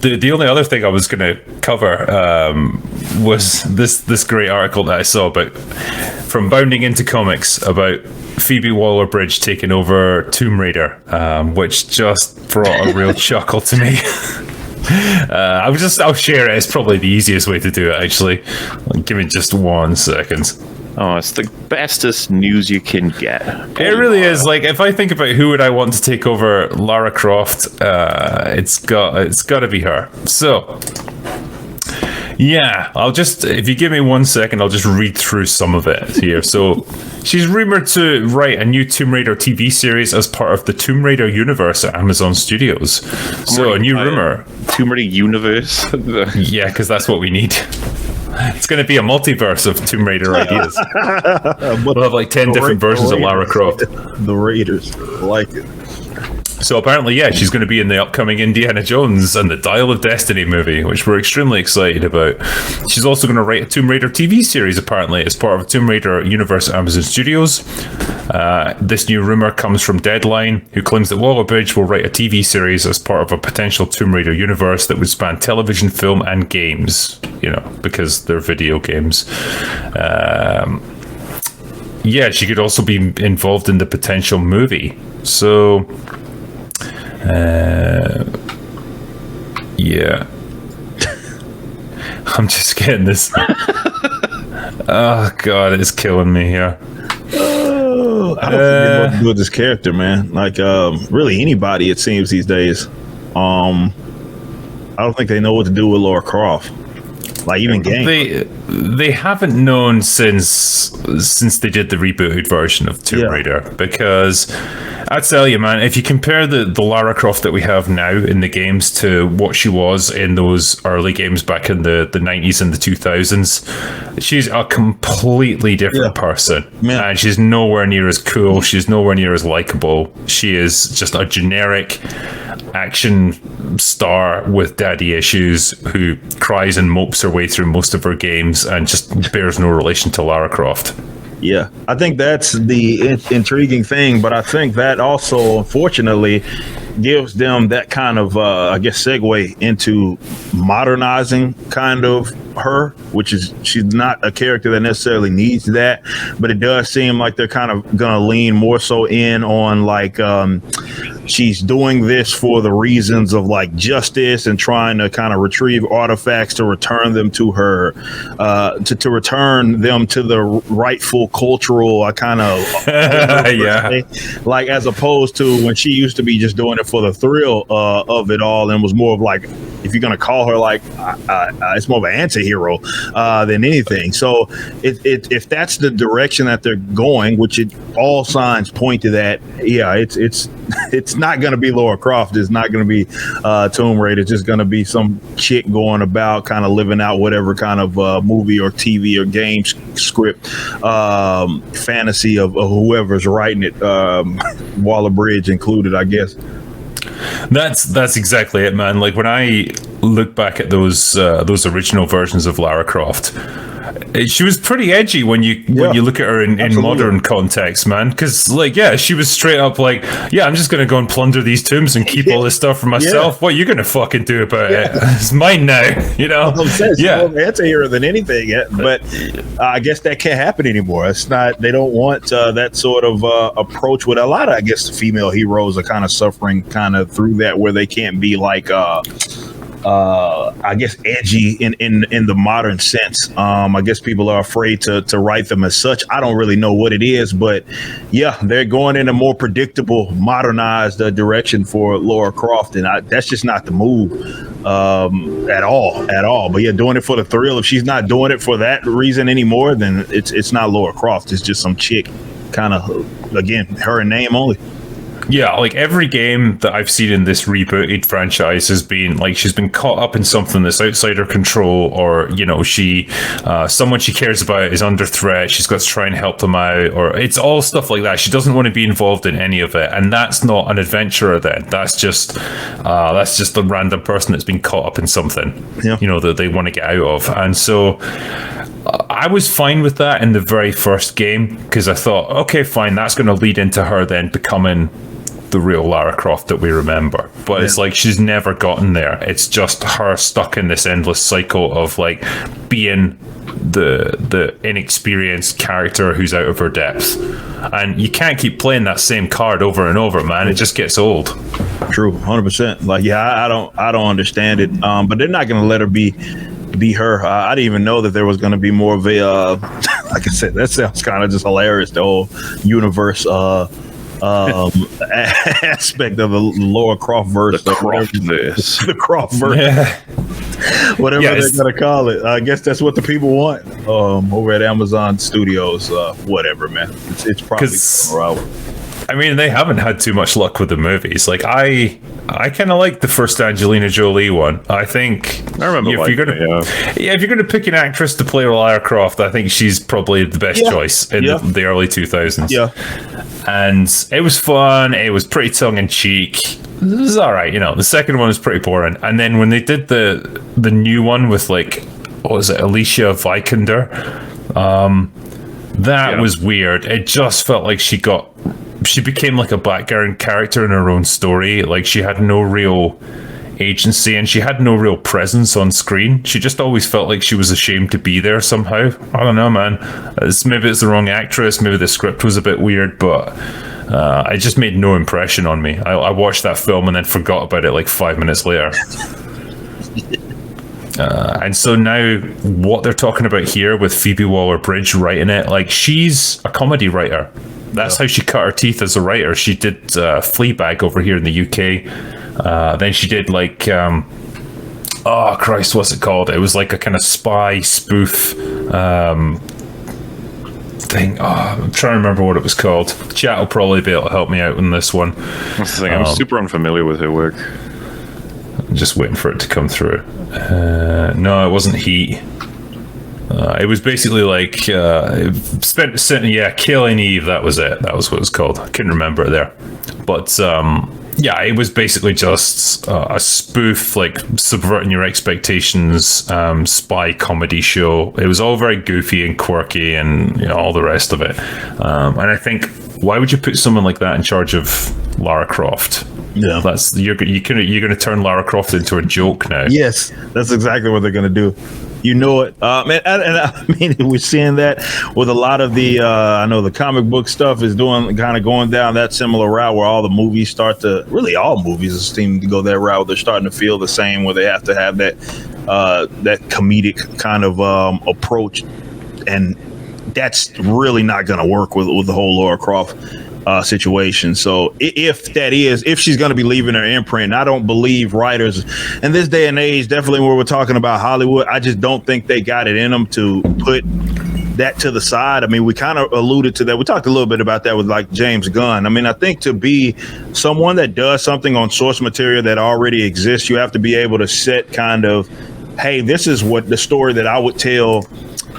The only other thing I was going to cover was this great article that I saw about from Bounding Into Comics about Phoebe Waller-Bridge taking over Tomb Raider, which just brought a real chuckle to me. I'll share it. It's probably the easiest way to do it, actually. Give me just 1 second. Oh, it's the bestest news you can get. It really is. Like, if I think about who would I want to take over Lara Croft, it's got to be her. So, yeah, if you give me 1 second, I'll just read through some of it here. So, she's rumored to write a new Tomb Raider TV series as part of the Tomb Raider universe at Amazon Studios. So, a new rumor. Tomb Raider universe? Yeah, because that's what we need. It's going to be a multiverse of Tomb Raider ideas. We'll have like 10 different versions of Lara Croft. The Raiders. I like it. So apparently, yeah, she's going to be in the upcoming Indiana Jones and the Dial of Destiny movie, which we're extremely excited about. She's also going to write a Tomb Raider TV series, apparently, as part of a Tomb Raider universe at Amazon Studios. This new rumor comes from Deadline, who claims that Waller-Bridge will write a TV series as part of a potential Tomb Raider universe that would span television, film, and games, because they're video games. Yeah, she could also be involved in the potential movie. So... yeah. I'm just getting this. Oh god, it's killing me here. I don't think they know what to do with this character, man. Like, really anybody, it seems these days. I don't think they know what to do with Lara Croft. Like, even game. They haven't known since they did the rebooted version of Tomb Raider, because I tell you, man, if you compare the Lara Croft that we have now in the games to what she was in those early games back in the 90s and the 2000s, she's a completely different person. Yeah. And she's nowhere near as cool. She's nowhere near as likable. She is just a generic action star with daddy issues who cries and mopes her way through most of her games and just bears no relation to Lara Croft. Yeah, I think that's the intriguing thing, but I think that also, unfortunately, gives them that kind of, segue into modernizing kind of her, which is, she's not a character that necessarily needs that, but it does seem like they're kind of going to lean more so in on like, she's doing this for the reasons of like justice and trying to kind of retrieve artifacts to return them to her, to return them to the rightful cultural kind of like, as opposed to when she used to be just doing it for the thrill of it all, and was more of like, if you're gonna call her like, it's more of an anti-hero than anything. So if that's the direction that they're going, which all signs point to that, yeah, it's not going to be Lara Croft. It's not going to be Tomb Raider. It's just going to be some chick going about kind of living out whatever kind of movie or TV or game script fantasy of whoever's writing it, Waller-Bridge included, I guess. That's exactly it, man. Like, when I look back at those original versions of Lara Croft, she was pretty edgy when you look at her in modern context, man. Because she was straight up like, yeah, I'm just gonna go and plunder these tombs and keep all this stuff for myself. Yeah. What are you gonna fucking do about it? It's mine now, She's more of an anti-hero than anything, but I guess that can't happen anymore. It's not. They don't want that sort of approach with a lot of, I guess, the female heroes are kind of suffering kind of through that, where they can't be like I guess edgy in the modern sense. I guess people are afraid to write them as such. I don't really know what it is, but yeah, they're going in a more predictable, modernized direction for Lara Croft, and that's just not the move at all. But yeah, doing it for the thrill. If she's not doing it for that reason anymore, then it's not Lara Croft. It's just some chick, kind of, again, her in name only. Yeah, like every game that I've seen in this rebooted franchise has been like, she's been caught up in something that's outside her control, or someone she cares about is under threat. She's got to try and help them out, or it's all stuff like that. She doesn't want to be involved in any of it, and that's not an adventurer. Then that's just a random person that's been caught up in something, that they want to get out of. And so I was fine with that in the very first game, because I thought, okay, fine, that's going to lead into her then becoming the real Lara Croft that we remember. But it's like she's never gotten there. It's just her stuck in this endless cycle of like being the inexperienced character who's out of her depth. And you can't keep playing that same card over and over, man. It just gets old. True, 100%. Like, yeah, I don't understand it. But they're not going to let her be her. I didn't even know that there was going to be more of a like I said, that sounds kind of just hilarious, the whole universe aspect of the Lara Croft verse, the Croft verse, the Croft verse, whatever they're gonna call it. I guess that's what the people want over at Amazon Studios. Whatever, man. It's probably. I mean, they haven't had too much luck with the movies. Like, I kind of like the first Angelina Jolie one. I think I remember if you're gonna pick an actress to play Lara Croft, I think she's probably the best choice in the early 2000s. Yeah, and it was fun. It was pretty tongue in cheek. It was all right. You know, the second one was pretty boring, and then when they did the new one with like, what was it, Alicia Vikander? That was weird. It just felt like she became like a background character in her own story. Like, she had no real agency and she had no real presence on screen. She just always felt like she was ashamed to be there somehow. I don't know, man. Maybe it's the wrong actress. Maybe the script was a bit weird, but it just made no impression on me. I watched that film and then forgot about it like 5 minutes later. And so now what they're talking about here with Phoebe Waller-Bridge writing it, like, she's a comedy writer. That's how she cut her teeth as a writer. She did Fleabag over here in the UK. Then she did like, oh Christ, what's it called? It was like a kind of spy spoof thing. Oh, I'm trying to remember what it was called. Chat will probably be able to help me out on this one. That's the thing. I'm super unfamiliar with her work. I'm just waiting for it to come through. No, it wasn't Heat. It was basically like Killing Eve. That was it. That was what it was called. I couldn't remember it there, but it was basically just a spoof, like subverting your expectations, spy comedy show. It was all very goofy and quirky, and all the rest of it. And I think, why would you put someone like that in charge of Lara Croft? Yeah, you're going to turn Lara Croft into a joke now. Yes, that's exactly what they're going to do. You know it, man. And I mean, we're seeing that with a lot of the. I know the comic book stuff is going down that similar route, where all the movies all movies seem to go that route. They're starting to feel the same, where they have to have that comedic kind of approach, and that's really not going to work with the whole Lara Croft situation. So if she's going to be leaving her imprint, I don't believe writers in this day and age, definitely where we're talking about Hollywood, I just don't think they got it in them to put that to the side. I mean, we kind of alluded to that. We talked a little bit about that with like James Gunn. I mean, I think to be someone that does something on source material that already exists, you have to be able to set kind of, hey, this is what the story that I would tell.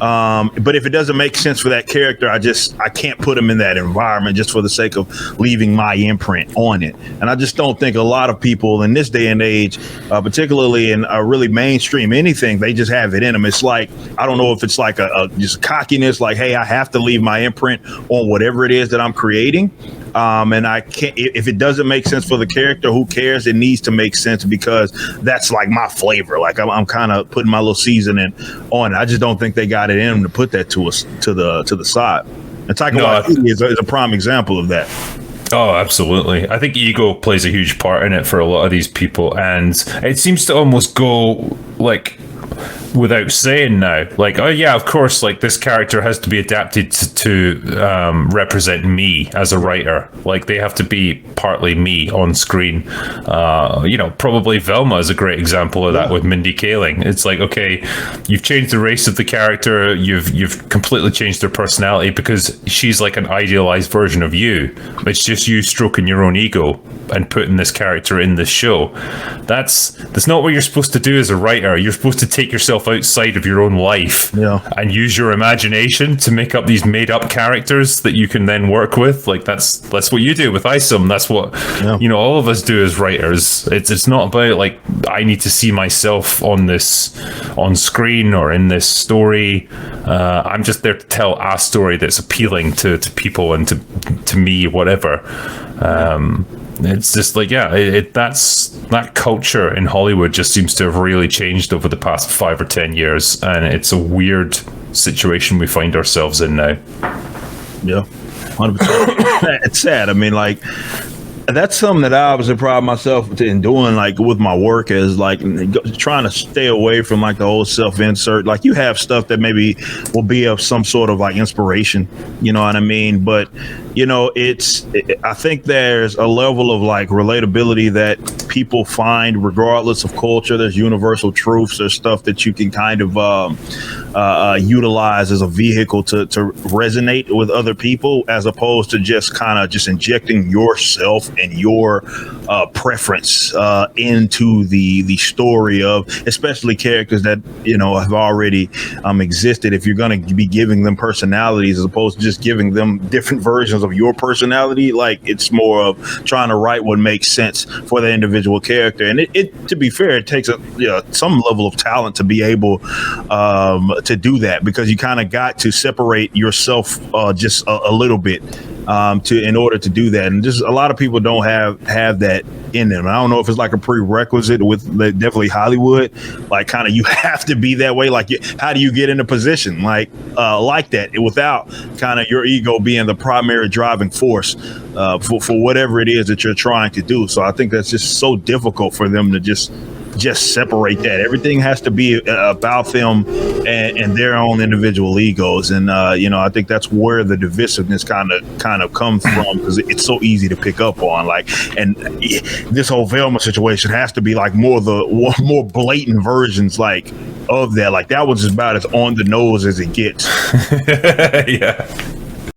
But if it doesn't make sense for that character, I can't put him in that environment just for the sake of leaving my imprint on it. And I just don't think a lot of people in this day and age, particularly in a really mainstream anything, they just have it in them. It's like, I don't know if it's like just cockiness, like, hey, I have to leave my imprint on whatever it is that I'm creating. And I can't, if it doesn't make sense for the character, who cares? It needs to make sense because that's like my flavor. Like I'm kind of putting my little seasoning on it. I just don't think they got it in them to put that to us to the side. And Taika Waititi is a prime example of that. Oh, absolutely. I think ego plays a huge part in it for a lot of these people, and it seems to almost go like without saying now, like, oh yeah, of course, like this character has to be adapted to represent me as a writer. Like they have to be partly me on screen. Probably Velma is a great example of that with Mindy Kaling. It's like, okay, you've changed the race of the character, you've completely changed their personality because she's like an idealized version of you. It's just you stroking your own ego and putting this character in this show. That's not what you're supposed to do as a writer. You're supposed to take yourself outside of your own life and use your imagination to make up these made up characters that you can then work with. Like that's what you do with Isom. That's what all of us do as writers. It's not about like I need to see myself on screen or in this story. I'm just there to tell a story that's appealing to people and to me, whatever. it's just like, that culture in Hollywood just seems to have really changed over the past 5 or 10 years, and it's a weird situation we find ourselves in now. Yeah, 100%. It's sad. I mean, like, that's something that I obviously pride myself in doing, like with my work, is like trying to stay away from like the whole self-insert. Like, you have stuff that maybe will be of some sort of like inspiration, you know what I mean? But you know, I think there's a level of like relatability that people find regardless of culture. There's universal truths. There's stuff that you can kind of utilize as a vehicle to resonate with other people, as opposed to just kind of just injecting yourself and your preference into the story of, especially characters that, you know, have already existed. If you're going to be giving them personalities as opposed to just giving them different versions of your personality, like, it's more of trying to write what makes sense for the individual character. And it to be fair, it takes some level of talent to be able to do that, because you kind of got to separate yourself just a little bit in order to do that. And just a lot of people don't have that in them. I don't know if it's like a prerequisite with definitely Hollywood, like kind of you have to be that way. Like, how do you get in a position like that without kind of your ego being the primary driving force for whatever it is that you're trying to do? So I think that's just so difficult for them to just separate that. Everything has to be about them and their own individual egos. And you know, I think that's where the divisiveness kind of comes from, because it's so easy to pick up on. Like, and this whole Velma situation has to be like more blatant versions like of that. Like, that was about as on the nose as it gets. Yeah.